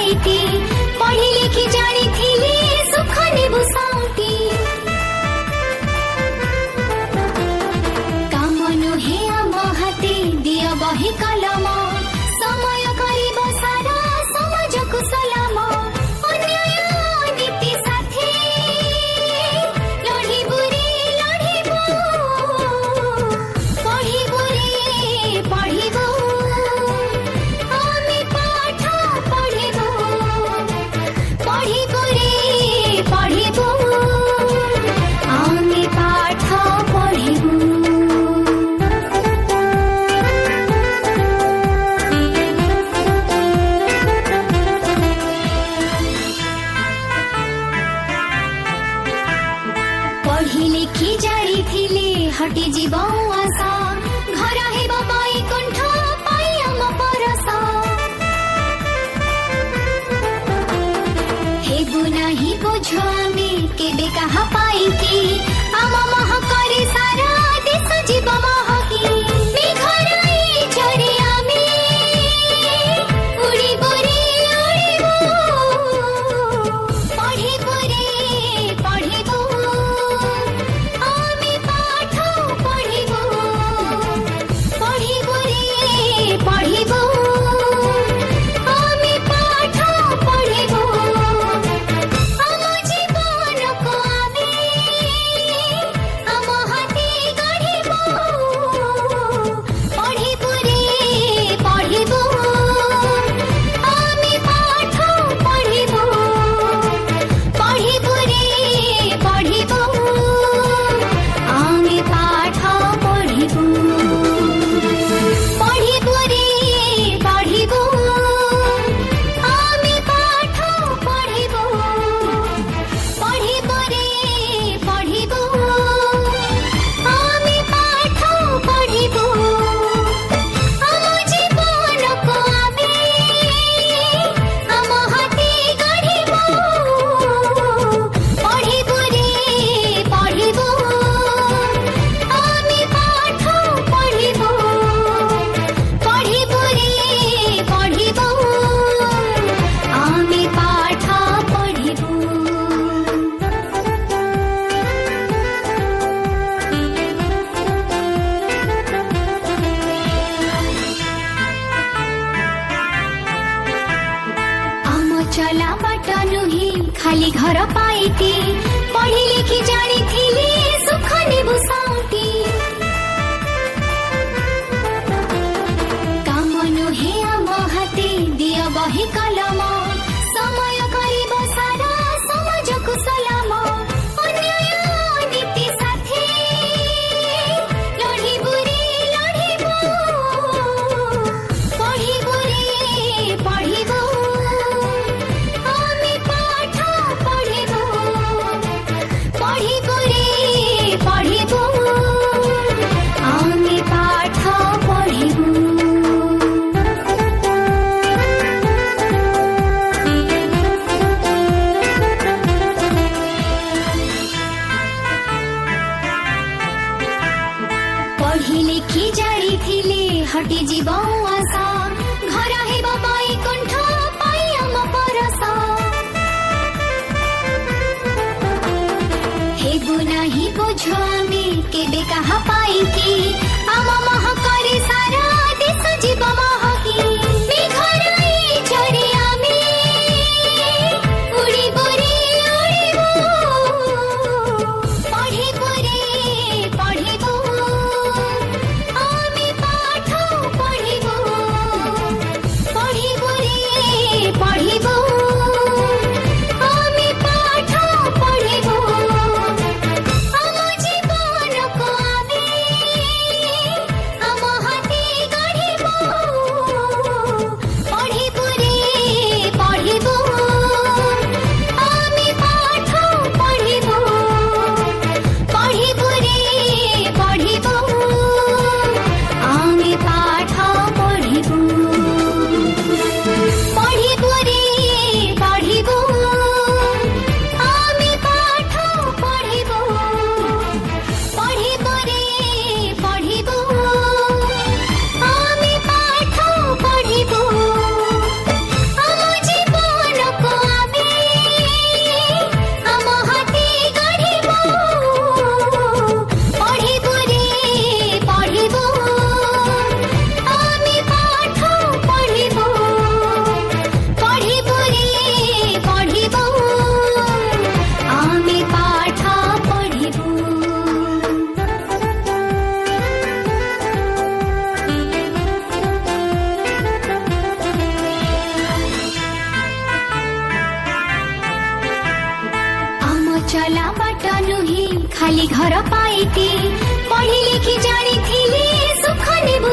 पाइती पढ़ी लिखी जानी थिली सुख नेबु साउटी काम नुहे आम हाते दिया बही कलम समय करिब सारा समाजको सलाम अन्याय नीति साथी लढिबु रे लढिबु पढिबु रे पढिबु आमी पाठ पढिबु पढिबु रे पढिबु आमी पाठ पढिबु पढ़ी लिखी जारी थिले हटी जीव आशा घर हेब बैकुण्ठ पाई आम परस हेबु नाही बुझ आमे केबे कहा पाइकी आम महकरे सारा देश जीव महकी मेघराई झरे आमे उड़िबु रे उड़िबु पढ़िबु रे पढ़िबु आमी पाठ पढ़िबु पढ़िबु रे पढ़िबु आमी पाठ पढ़िबु आम जीवन को आमे आम हाते गढ़िबु पढ़िबु रे पढ़िबु आमी पाठ पढ़िबु पढ़िबु रे पढ़िबु आमी पाठ पढ़िबु पढ़िबु रे पढ़िबु आमी पाठ पढ़िबु पढ़िबु रे पढ़िबु आमी पाठ पढ़िबु आम जीवन को आमे आम हाते गढ़िबु पढ़िबु रे पढ़िबु आमी पाठ पढ़िबु पढ़िबु रे पढ़िबु आमी पाठ पढ़िबु आम चला बाट नुहे खाली घर पाइती पढ़ी लिखी जानी थिली सुख नेबु साउटी काम नुहे आम हाते दिया बही कलम समय करिब सारा समाजको सलाम अन्याय नीति साथी लढिबु रे लढिबु पढिबु रे पढिबु आमी पाठ पढिबु पढिबु रे पढिबु आमी पाठ पढिबु पढ़ी लिखी जारी थिले हटी जीव आशा घर हेब बैकुण्ठ पाई आम परस हेबु नाही बुझ आमे केबे कहा पाइकी आम महकरे सारा देश जीव महकी मेघराई झरे आमे उड़िबु रे उड़िबु पढ़िबु रे पढ़िबु आमी पाठ पढ़िबु पढ़िबु रे पढ़िबु आमी पाठ पढ़िबु आम जीवन को आमे आम हाते गढ़िबु खुशहाली घर पाइती पढ़ी लिखि जानी सुख नेबु